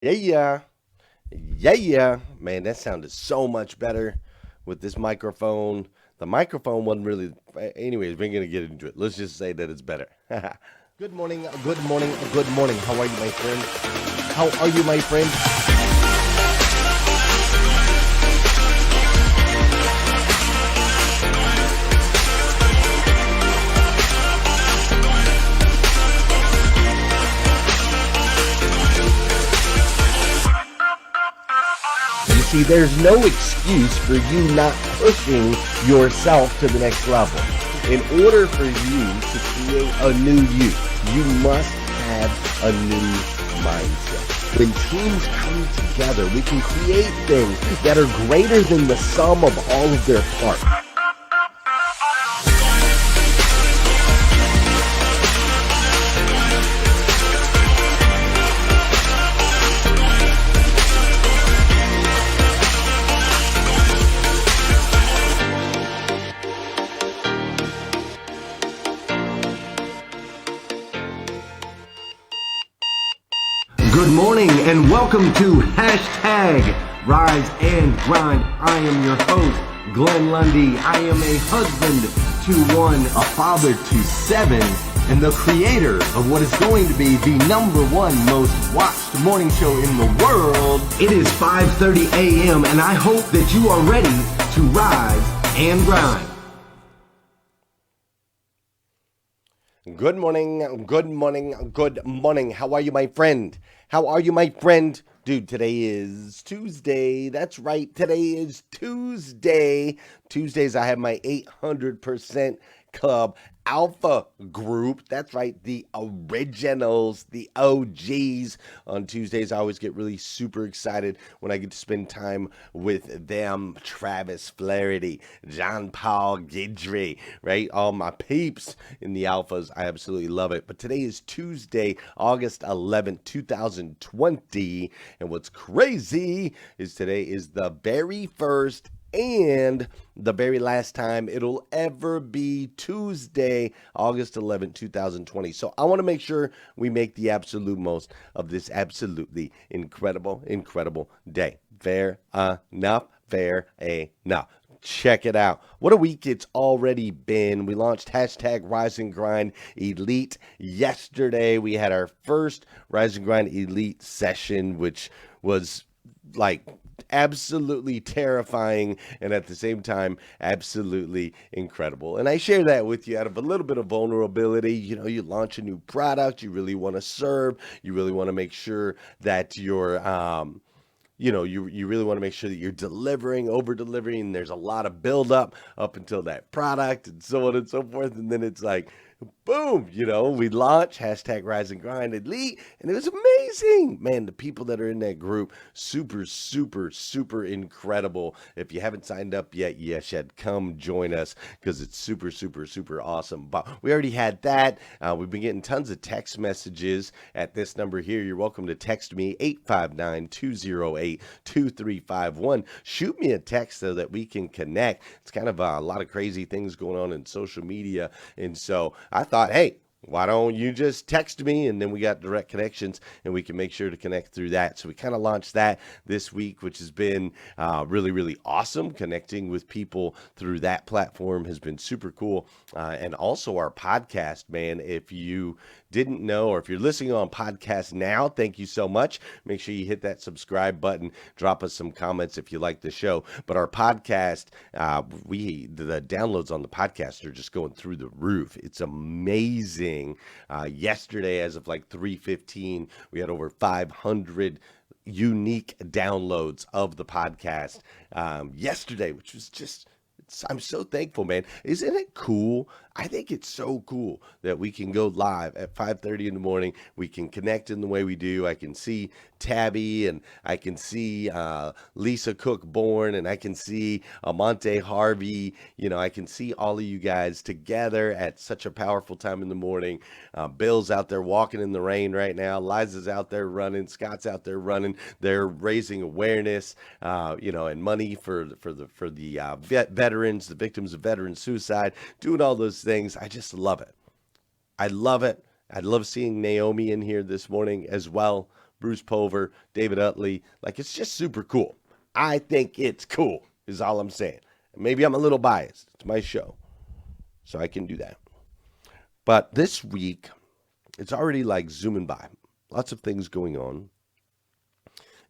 Yeah, yeah, yeah, yeah. Man, that sounded so much better with this microphone. The microphone wasn't really. Anyways, we're gonna get into it. Let's just say that it's better. Good morning, good morning, good morning. How are you, my friend? How are you, my friend? You see, there's no excuse for you not pushing yourself to the next level. In order for you to create a new you must have a new mindset. When teams come together, we can create things that are greater than the sum of all of their parts. Good morning and welcome to hashtag Rise and Grind. I am your host, Glenn Lundy. I am a husband to one, a father to seven, and the creator of what is going to be the number one most watched morning show in the world. It is 5:30 a.m. and I hope that you are ready to rise and grind. Good morning, good morning, good morning. How are you, my friend? How are you, my friend? Dude, today is Tuesday. That's right. Today is Tuesday. Tuesdays, I have my 800% Club Alpha group. That's right. The originals, the OGs. On Tuesdays, I always get really super excited when I get to spend time with them. Travis Flaherty, John Paul Guidry, right? All my peeps in the Alphas. I absolutely love it. But today is Tuesday, August 11th, 2020. And what's crazy is today is the very first and the very last time it'll ever be Tuesday, August 11th, 2020. So I want to make sure we make the absolute most of this absolutely incredible, incredible day. Fair enough, fair enough. Check it out. What a week it's already been. We launched hashtag Rise and Grind Elite yesterday. We had our first Rise and Grind Elite session, which was like absolutely terrifying and at the same time absolutely incredible. And I share that with you out of a little bit of vulnerability. You know, you launch a new product, you really want to serve, you really want to make sure that you really want to make sure that you're delivering, over delivering. There's a lot of build up until that product and so on and so forth. And then it's like, boom, we launch hashtag Rise and Grind Elite, and it was amazing. Man, the people that are in that group, super, super, super incredible. If you haven't signed up yet, you should come join us because it's super, super, super awesome. But we already had that. We've been getting tons of text messages at this number here. You're welcome to text me 859-208-2351. Shoot me a text so that we can connect. It's kind of a lot of crazy things going on in social media. And so I thought, hey, why don't you just text me and then we got direct connections and we can make sure to connect through that. So we kind of launched that this week, which has been really, really awesome. Connecting with people through that platform has been super cool. And also our podcast, man, if you didn't know or if you're listening on podcast now, thank you so much. Make sure you hit that subscribe button. Drop us some comments if you like the show. But our podcast, the downloads on the podcast are just going through the roof. It's amazing. Yesterday, as of like 3:15, we had over 500 unique downloads of the podcast yesterday, which was just I'm so thankful, man. Isn't it cool? I think it's so cool that we can go live at 5:30 in the morning. We can connect in the way we do. I can see Tabby and I can see Lisa Cook Born and I can see Amante Harvey. I can see all of you guys together at such a powerful time in the morning. Bill's out there walking in the rain right now. Liza's out there running. Scott's out there running. They're raising awareness, and money for the veterans, the victims of veteran suicide, doing all those things. I just love it. I love it. I love seeing Naomi in here this morning as well. Bruce Pulver, David Utley. Like, it's just super cool. I think it's cool, is all I'm saying. Maybe I'm a little biased. It's my show, so I can do that. But this week, it's already like zooming by. Lots of things going on.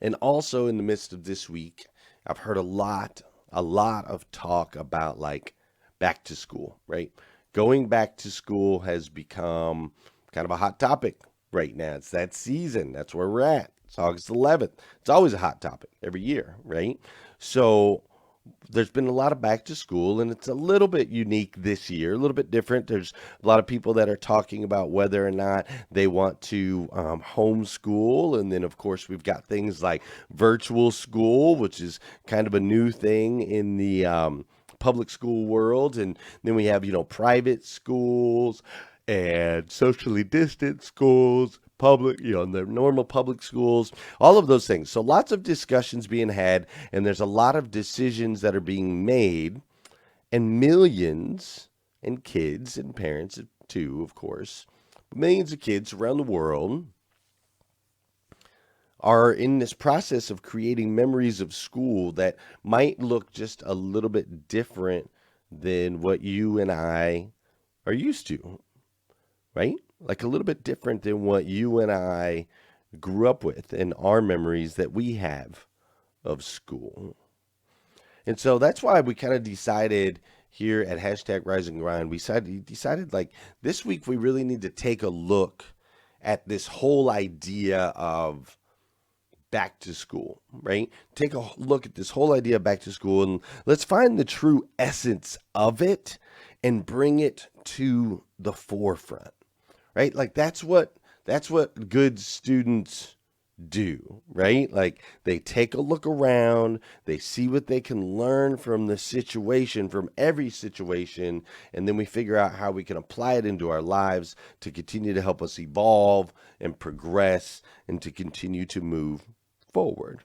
And also in the midst of this week, I've heard a lot of talk about like back to school, right? Going back to school has become kind of a hot topic right now. It's that season. That's where we're at. It's August 11th. It's always a hot topic every year, right? So there's been a lot of back to school, and it's a little bit unique this year, a little bit different. There's a lot of people that are talking about whether or not they want to homeschool. And then, of course, we've got things like virtual school, which is kind of a new thing in the public school world. And then we have, private schools and socially distant schools, public, the normal public schools, all of those things. So lots of discussions being had, and there's a lot of decisions that are being made, and millions and kids and parents too, of course, millions of kids around the world are in this process of creating memories of school that might look just a little bit different than what you and I are used to, right? Like a little bit different than what you and I grew up with and our memories that we have of school. And so that's why we kind of decided here at hashtag Rise and Grind, we decided like this week we really need to take a look at this whole idea of back to school, right? Take a look at this whole idea of back to school, and let's find the true essence of it and bring it to the forefront. Right? Like that's what good students do, right? Like they take a look around, they see what they can learn from the situation, from every situation, and then we figure out how we can apply it into our lives to continue to help us evolve and progress and to continue to move forward.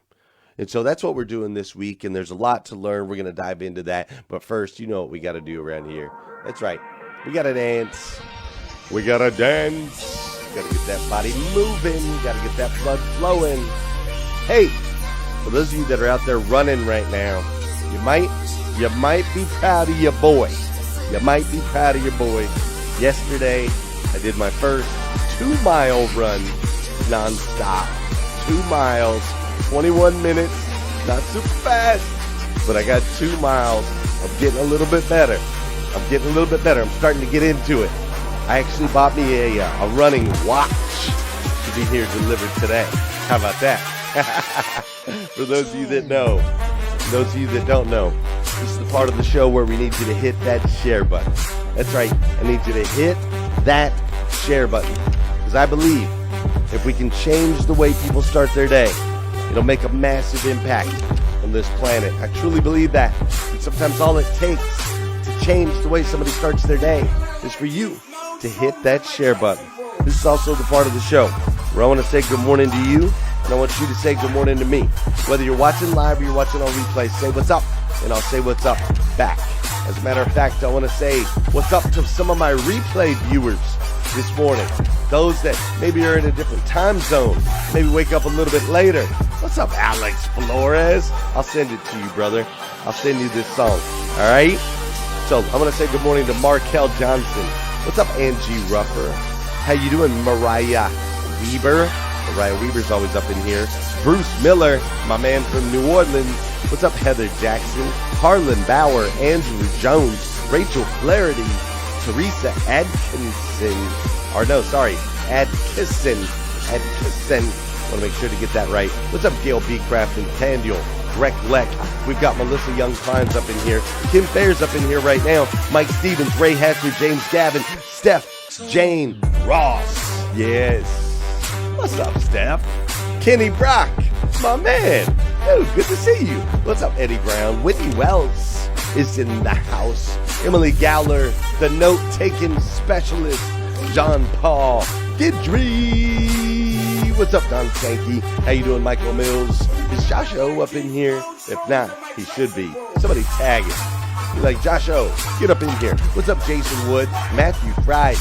And so that's what we're doing this week, and there's a lot to learn. We're going to dive into that. But first, you know what we got to do around here. That's right. We got to dance. We gotta dance. Gotta get that body moving. Gotta get that blood flowing. Hey, for those of you that are out there running right now, you might be proud of your boy. You might be proud of your boy. Yesterday, I did my first 2-mile run nonstop. 2 miles, 21 minutes. Not super fast, but I got 2 miles. I'm getting a little bit better. I'm starting to get into it. I actually bought me a running watch to be here delivered today. How about that? For those of you that know, those of you that don't know, this is the part of the show where we need you to hit that share button. That's right. I need you to hit that share button. Because I believe if we can change the way people start their day, it'll make a massive impact on this planet. I truly believe that. And sometimes all it takes to change the way somebody starts their day is for you to hit that share button. This is also the part of the show where I want to say good morning to you, and I want you to say good morning to me. Whether you're watching live or you're watching on replay, say what's up, and I'll say what's up back. As a matter of fact, I want to say what's up to some of my replay viewers this morning. Those that maybe are in a different time zone, maybe wake up a little bit later. What's up, Alex Flores? I'll send it to you, brother. I'll send you this song, all right? So I'm going to say good morning to Markel Johnson. What's up, Angie Ruffer? How you doing, Mariah Weber? Mariah Weber's always up in here. Bruce Miller, my man from New Orleans. What's up, Heather Jackson? Harlan Bauer, Andrew Jones, Rachel Flaherty, Teresa Adkinson. Adkisson. Want to make sure to get that right. What's up, Gail B. Craft and Tandiel? Greg Leck. We've got Melissa Young-Klein's up in here. Kim Fair's up in here right now. Mike Stevens, Ray Hatcher, James Gavin, Steph, Jane, Ross. Yes. What's up, Steph? Kenny Brock, my man. Dude, good to see you. What's up, Eddie Brown? Whitney Wells is in the house. Emily Gowler, the note-taking specialist. John Paul Gidry. What's up, Don Sankey? How you doing, Michael Mills? Is Josh O up in here? If not, he should be. Somebody tag it. Be like, Josh O, get up in here. What's up, Jason Wood? Matthew Fry.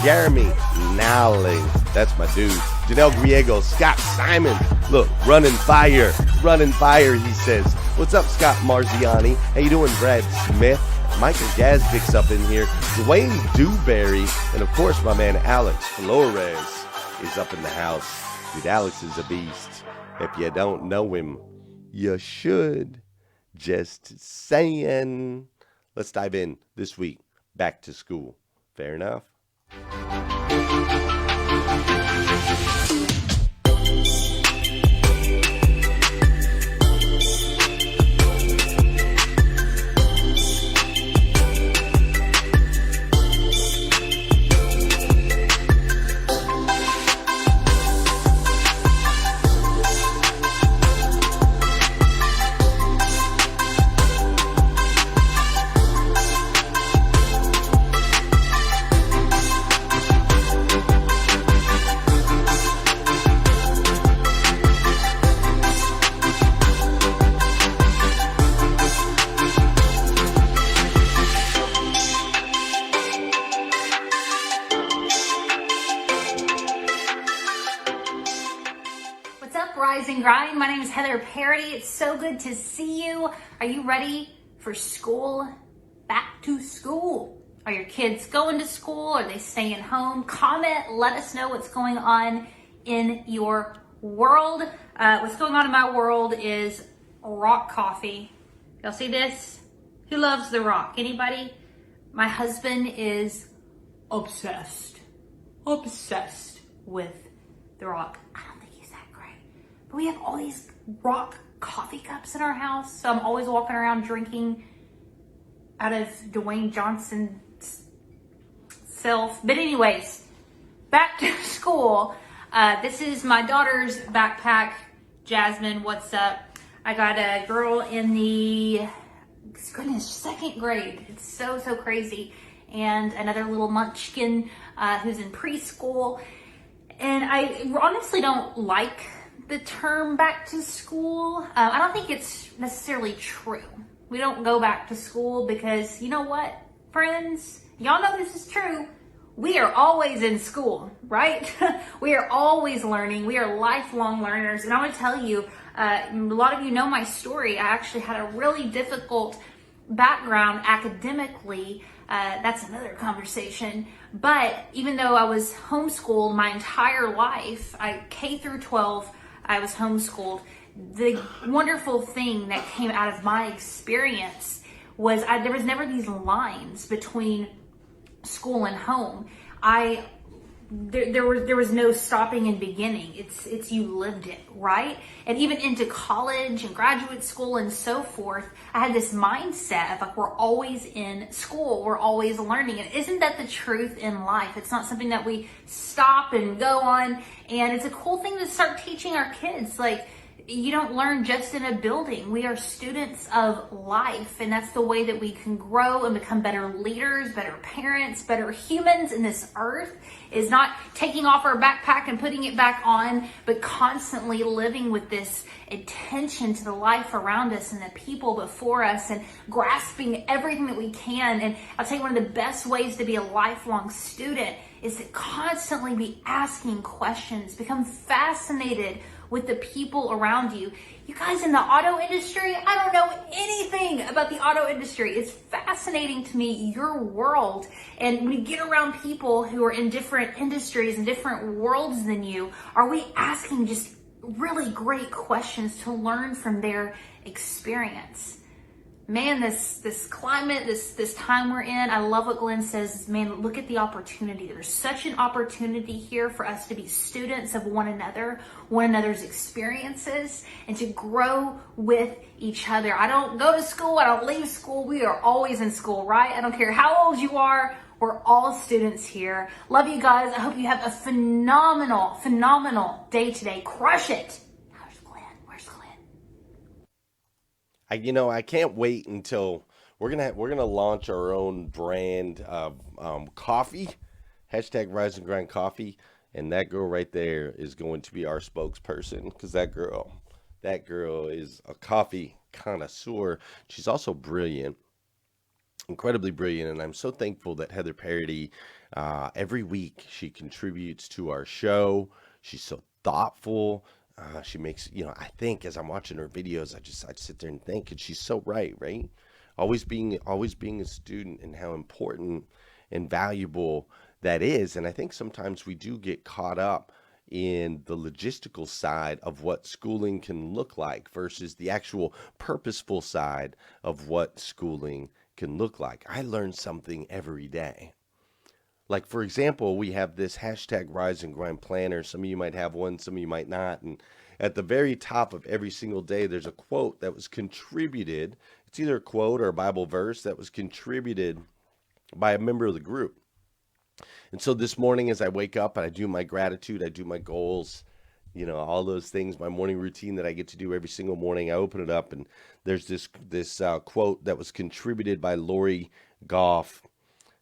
Jeremy Nowling. That's my dude. Janelle Griego, Scott Simon, look, running fire, he says. What's up, Scott Marziani? How you doing, Brad Smith? Michael Gazdick's up in here. Dwayne Dewberry, and of course, my man Alex Flores is up in the house. Dude, Alex is a beast. If you don't know him, you should. Just saying. Let's dive in this week. Back to school. Fair enough? Rise and Grind. My name is Heather Parody. It's so good to see you. Are you ready for school? Back to school. Are your kids going to school? Are they staying home? Comment, let us know what's going on in your world. What's going on in my world is rock coffee. Y'all see this? Who loves the rock? Anybody? My husband is obsessed with the rock. I don't think he's that great. But we have all these rock coffee cups in our house. So I'm always walking around drinking out of Dwayne Johnson's self. But anyways, back to school. This is my daughter's backpack. Jasmine, what's up? I got a girl in the, goodness, second grade. It's so crazy. And another little munchkin who's in preschool. And I honestly don't like the term back to school. I don't think it's necessarily true. We don't go back to school because, you know what, friends? Y'all know this is true. We are always in school, right? We are always learning. We are lifelong learners. And I want to tell you, a lot of you know my story. I actually had a really difficult background academically. That's another conversation. But even though I was homeschooled my entire life, K through 12, I was homeschooled. The wonderful thing that came out of my experience was there was never these lines between school and home. There was no stopping and beginning. It's you lived it, right? And even into college and graduate school and so forth, I had this mindset of like, we're always in school, we're always learning. And isn't that the truth in life? It's not something that we stop and go on. And it's a cool thing to start teaching our kids. Like, you don't learn just in a building. We are students of life, and that's the way that we can grow and become better leaders, better parents, better humans in this earth, is not taking off our backpack and putting it back on, but constantly living with this attention to the life around us and the people before us and grasping everything that we can. And I'll tell you, one of the best ways to be a lifelong student is to constantly be asking questions, become fascinated with the people around you. You guys in the auto industry, I don't know anything about the auto industry. It's fascinating to me, your world. And when you get around people who are in different industries and different worlds than you, are we asking just really great questions to learn from their experience? Man, this climate, this time we're in, I love what Glenn says, man, look at the opportunity. There's such an opportunity here for us to be students of one another's experiences, and to grow with each other. I don't go to school, I don't leave school. We are always in school, right? I don't care how old you are. We're all students here. Love you guys. I hope you have a phenomenal day today. Crush it. Where's Glenn? I can't wait until we're gonna launch our own brand of coffee, hashtag Rise and Grind Coffee, and that girl right there is going to be our spokesperson, because that girl is a coffee connoisseur. She's also brilliant, incredibly brilliant, and I'm so thankful that Heather Parody, every week she contributes to our show. She's so thoughtful. She makes, I think as I'm watching her videos, I sit there and think, and she's so right, right? Always being a student and how important and valuable that is. And I think sometimes we do get caught up in the logistical side of what schooling can look like versus the actual purposeful side of what schooling can look like. I learn something every day. Like, for example, we have this hashtag Rise and Grind planner. Some of you might have one, some of you might not. And at the very top of every single day, there's a quote that was contributed. It's either a quote or a Bible verse that was contributed by a member of the group. And so this morning, as I wake up and I do my gratitude, I do my goals, all those things, my morning routine that I get to do every single morning, I open it up and there's this quote that was contributed by Lori Goff.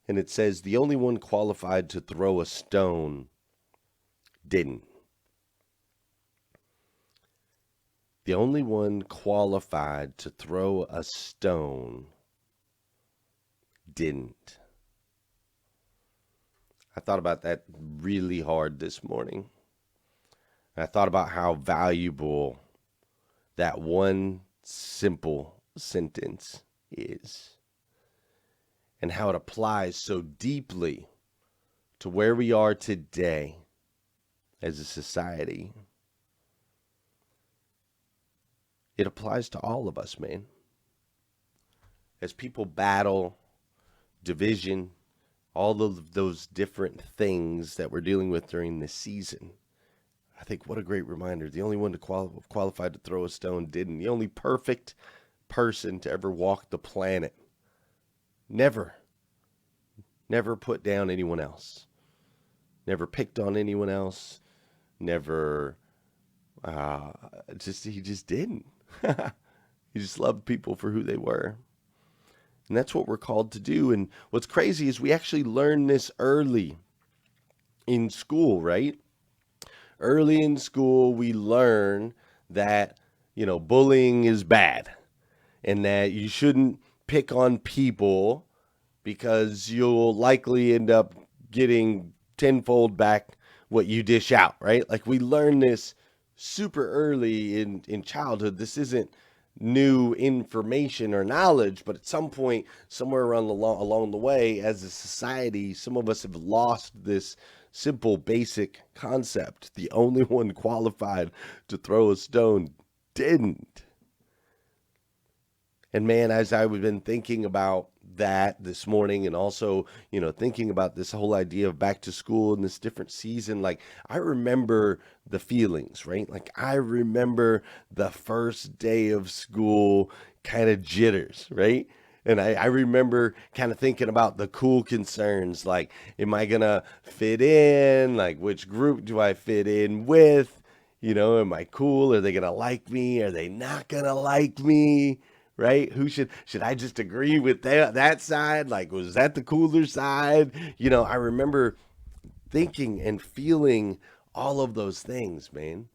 And it says, the only one qualified to throw a stone didn't. The only one qualified to throw a stone didn't. I thought about that really hard this morning. And I thought about how valuable that one simple sentence is, and how it applies so deeply to where we are today as a society. It applies to all of us, man. As people battle division, all of those different things that we're dealing with during this season, I think what a great reminder. The only one to qualified to throw a stone didn't. The only perfect person to ever walk the planet never put down anyone else. Never picked on anyone else. Never, he just didn't. He just loved people for who they were. And that's what we're called to do. And what's crazy is we actually learn this early in school, right? Early in school, we learn that, bullying is bad and that you shouldn't pick on people because you'll likely end up getting tenfold back what you dish out, right? Like, we learn this super early in childhood. This isn't new information or knowledge, but at some point, somewhere along the way, as a society, some of us have lost this simple, basic concept. The only one qualified to throw a stone didn't. And man, as I've been thinking about that this morning, and also, thinking about this whole idea of back to school and this different season, like, I remember the feelings, right? Like, I remember the first day of school kind of jitters, right? And I remember kind of thinking about the cool concerns, like, am I going to fit in? Like, which group do I fit in with? Am I cool? Are they going to like me? Are they not going to like me? Right? Who should I just agree with that side? Like, was that the cooler side? I remember thinking and feeling all of those things, man.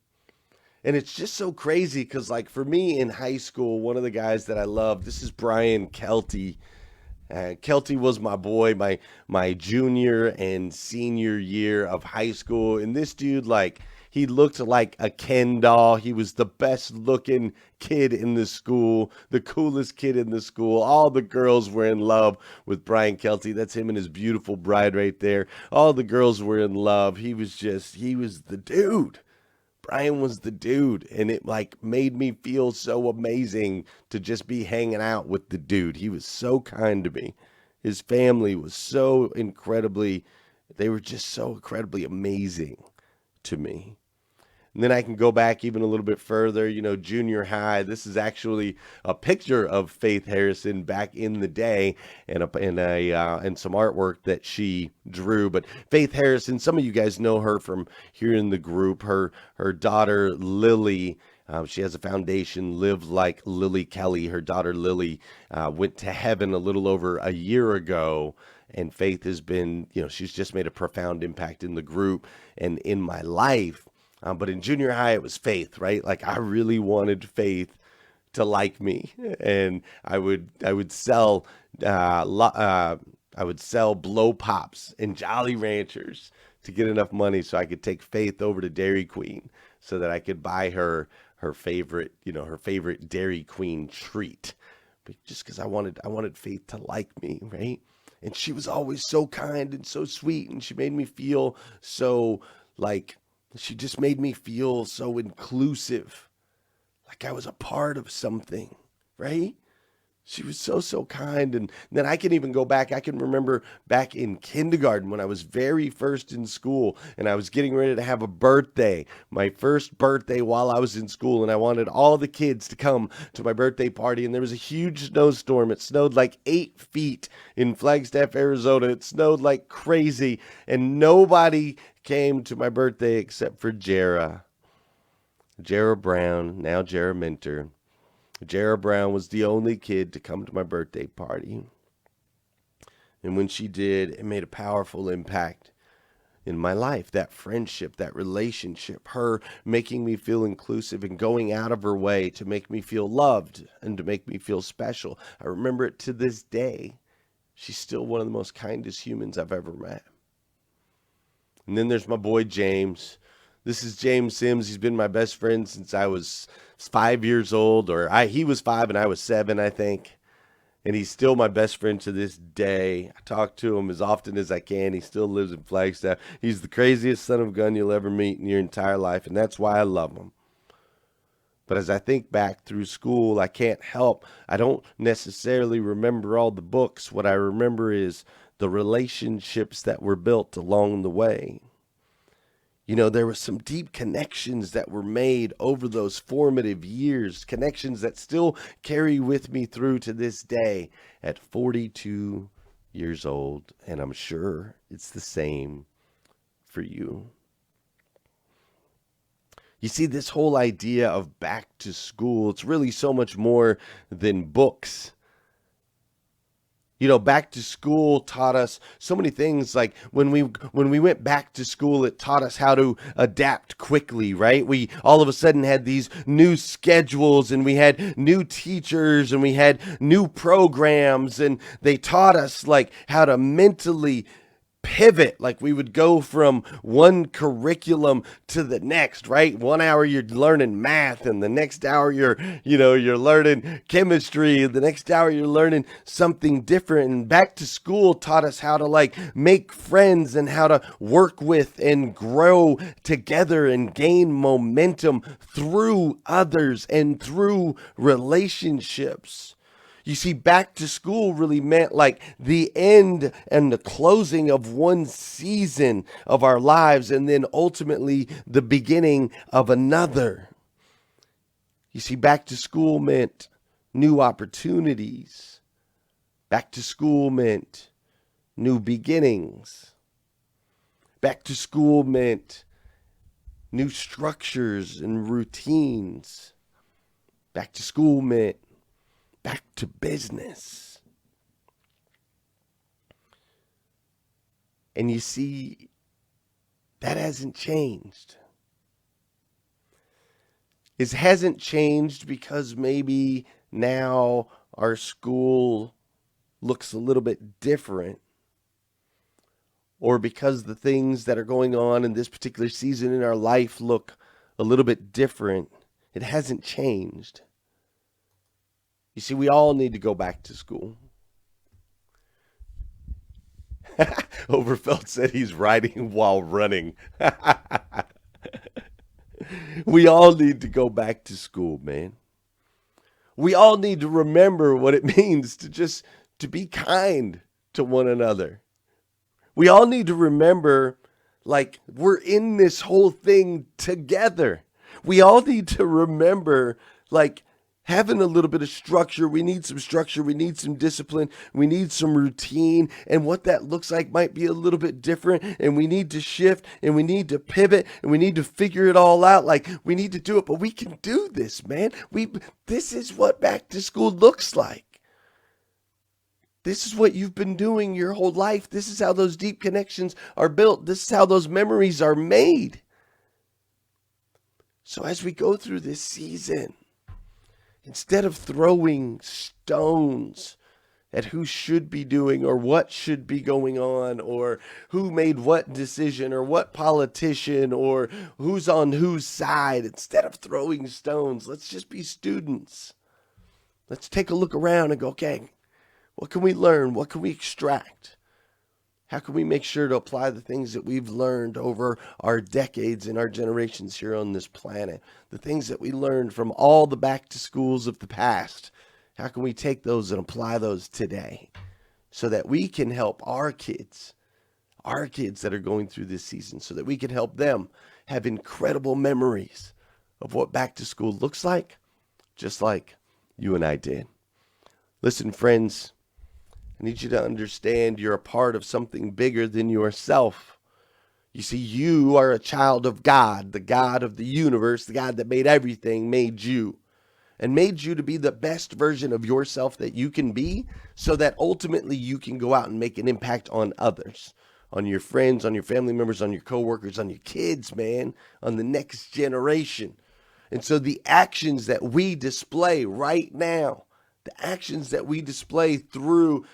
And it's just so crazy because, like, for me in high school, one of the guys that I loved, this is Brian Kelty. Kelty was my boy, my junior and senior year of high school. And this dude, like, he looked like a Ken doll. He was the best looking kid in the school, the coolest kid in the school. All the girls were in love with Brian Kelty. That's him and his beautiful bride right there. All the girls were in love. He was the dude. Brian was the dude. And it, like, made me feel so amazing to just be hanging out with the dude. He was so kind to me. His family was they were just so incredibly amazing to me. And then I can go back even a little bit further, junior high. This is actually a picture of Faith Harrison back in the day, and some artwork that she drew. But Faith Harrison, some of you guys know her from here in the group. Her daughter Lily, she has a foundation, Live Like Lily Kelly. Her daughter Lily went to heaven a little over a year ago. And Faith has been, she's just made a profound impact in the group and in my life. But in junior high, it was Faith, right? Like, I really wanted Faith to like me, and I would sell blow pops and Jolly Ranchers to get enough money so I could take Faith over to Dairy Queen so that I could buy her favorite, her favorite Dairy Queen treat. But just because I wanted Faith to like me, right? And she was always so kind and so sweet, and she made me feel so like she just made me feel so inclusive, like I was a part of something, right? She was so kind. And then I can even go back. I can remember back in kindergarten when I was very first in school and I was getting ready to have a birthday, my first birthday while I was in school. And I wanted all the kids to come to my birthday party. And there was a huge snowstorm. It snowed like 8 feet in Flagstaff, Arizona. It snowed like crazy. And nobody came to my birthday except for Jara Brown, now Jara Minter. Jara Brown was the only kid to come to my birthday party. And when she did, it made a powerful impact in my life. That friendship, that relationship, her making me feel inclusive and going out of her way to make me feel loved and to make me feel special. I remember it to this day. She's still one of the most kindest humans I've ever met. And then there's my boy James. This is James Sims. He's been my best friend since I was 5 years old, he was 5 and I was 7, I think. And he's still my best friend to this day. I talk to him as often as I can. He still lives in Flagstaff. He's the craziest son of a gun you'll ever meet in your entire life, and that's why I love him. But as I think back through school, I can't help. I don't necessarily remember all the books. What I remember is the relationships that were built along the way. There were some deep connections that were made over those formative years, connections that still carry with me through to this day at 42 years old. And I'm sure it's the same for you. You see, this whole idea of back to school, it's really so much more than books. Back to school taught us so many things. Like when we went back to school, it taught us how to adapt quickly, right? We all of a sudden had these new schedules and we had new teachers and we had new programs, and they taught us like how to mentally pivot. Like we would go from one curriculum to the next, right? 1 hour you're learning math, and the next hour you're learning chemistry, and the next hour you're learning something different. And back to school taught us how to like make friends and how to work with and grow together and gain momentum through others and through relationships. You see, back to school really meant like the end and the closing of one season of our lives, and then ultimately the beginning of another. You see, back to school meant new opportunities. Back to school meant new beginnings. Back to school meant new structures and routines. Back to school meant back to business. And you see, that hasn't changed. It hasn't changed because maybe now our school looks a little bit different, or because the things that are going on in this particular season in our life look a little bit different. It hasn't changed. You see, we all need to go back to school. Overfelt said he's riding while running. We all need to go back to school, man. We all need to remember what it means to be kind to one another. We all need to remember, like, we're in this whole thing together. We all need to remember, like, having a little bit of structure. We need some structure. We need some discipline. We need some routine. And what that looks like might be a little bit different. And we need to shift and we need to pivot and we need to figure it all out. Like, we need to do it, but we can do this, man. This is what back to school looks like. This is what you've been doing your whole life. This is how those deep connections are built. This is how those memories are made. So as we go through this season, instead of throwing stones at who should be doing or what should be going on or who made what decision or what politician or who's on whose side. Instead of throwing stones, let's just be students. Let's take a look around and go, okay, what can we learn? What can we extract? How can we make sure to apply the things that we've learned over our decades and our generations here on this planet? The things that we learned from all the back to schools of the past. How can we take those and apply those today so that we can help our kids that are going through this season, so that we can help them have incredible memories of what back to school looks like, just like you and I did. Listen, friends, I need you to understand you're a part of something bigger than yourself. You see, you are a child of God, the God of the universe, the God that made everything, made you. And made you to be the best version of yourself that you can be, so that ultimately you can go out and make an impact on others, on your friends, on your family members, on your coworkers, on your kids, man, on the next generation. And so the actions that we display right now, the actions that we display through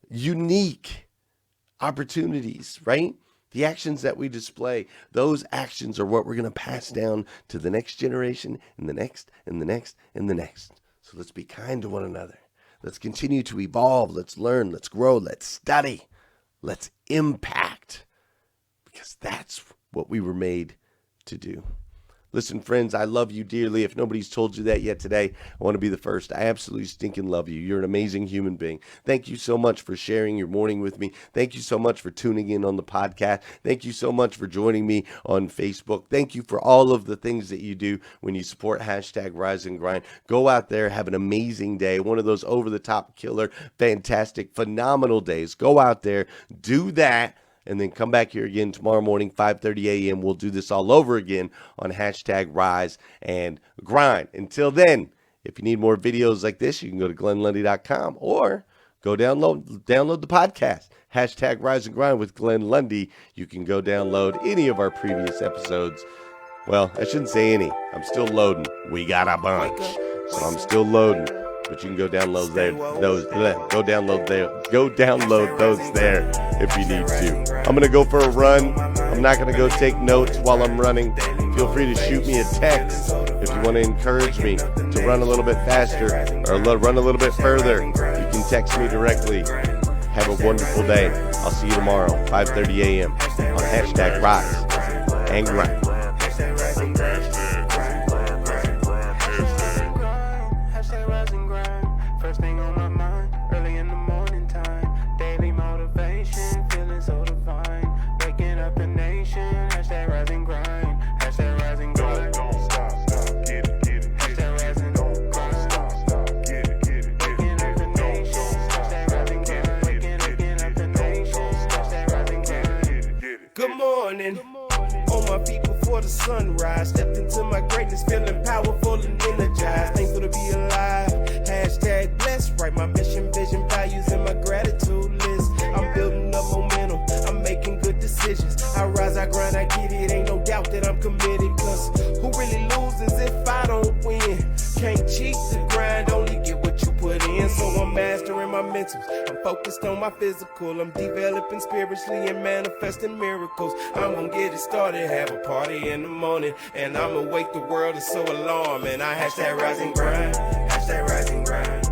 unique opportunities, right? The actions that we display, those actions are what we're going to pass down to the next generation and the next and the next and the next. So let's be kind to one another. Let's continue to evolve. Let's learn. Let's grow. Let's study. Let's impact. Because that's what we were made to do. Listen, friends, I love you dearly. If nobody's told you that yet today, I want to be the first. I absolutely stinking love you. You're an amazing human being. Thank you so much for sharing your morning with me. Thank you so much for tuning in on the podcast. Thank you so much for joining me on Facebook. Thank you for all of the things that you do when you support hashtag Rise and Grind. Go out there, have an amazing day. One of those over-the-top killer, fantastic, phenomenal days. Go out there, do that. And then come back here again tomorrow morning, 5:30 a.m. We'll do this all over again on hashtag Rise and Grind. Until then, if you need more videos like this, you can go to GlennLundy.com or go download the podcast, hashtag Rise and Grind with Glenn Lundy. You can go download any of our previous episodes. Well, I shouldn't say any. I'm still loading. We got a bunch. So I'm still loading. But you can go download those there if you need to. I'm gonna go for a run. I'm not gonna go take notes while I'm running. Feel free to shoot me a text if you want to encourage me to run a little bit faster or run a little bit further. You can text me directly. Have a wonderful day. I'll see you tomorrow, 5:30 a.m. on hashtag Rise and Grind. First thing on my mind, early in the morning time. Daily motivation, feeling so divine. Waking up the nation, hashtag Rise and Grind. Hashtag Rise and Grind. Don't stop, get it. Hashtag Rise and Grind. Stop, get it. Waking up the nation, hashtag Rise and Grind. Waking up the nation, hashtag Rise and Grind. Good morning. On my feet before the sunrise. Stepped into my greatness, feeling powerful and energized. Thankful to be alive. Hashtag blessed. Write my mission, vision, values, and my gratitude list. I'm building up momentum. I'm making good decisions. I rise, I grind, I get it. Ain't no doubt that I'm committed. Cause who really loses if I don't win? Can't cheat the grind, only get what you put in. So I'm mastering my mentals. I'm focused on my physical. I'm developing spiritually and manifesting miracles. I'm gonna get it started, have a party in the morning. And I'ma wake the world, it's so alarming. I hashtag Rise and Grind. Hashtag Rise and Grind.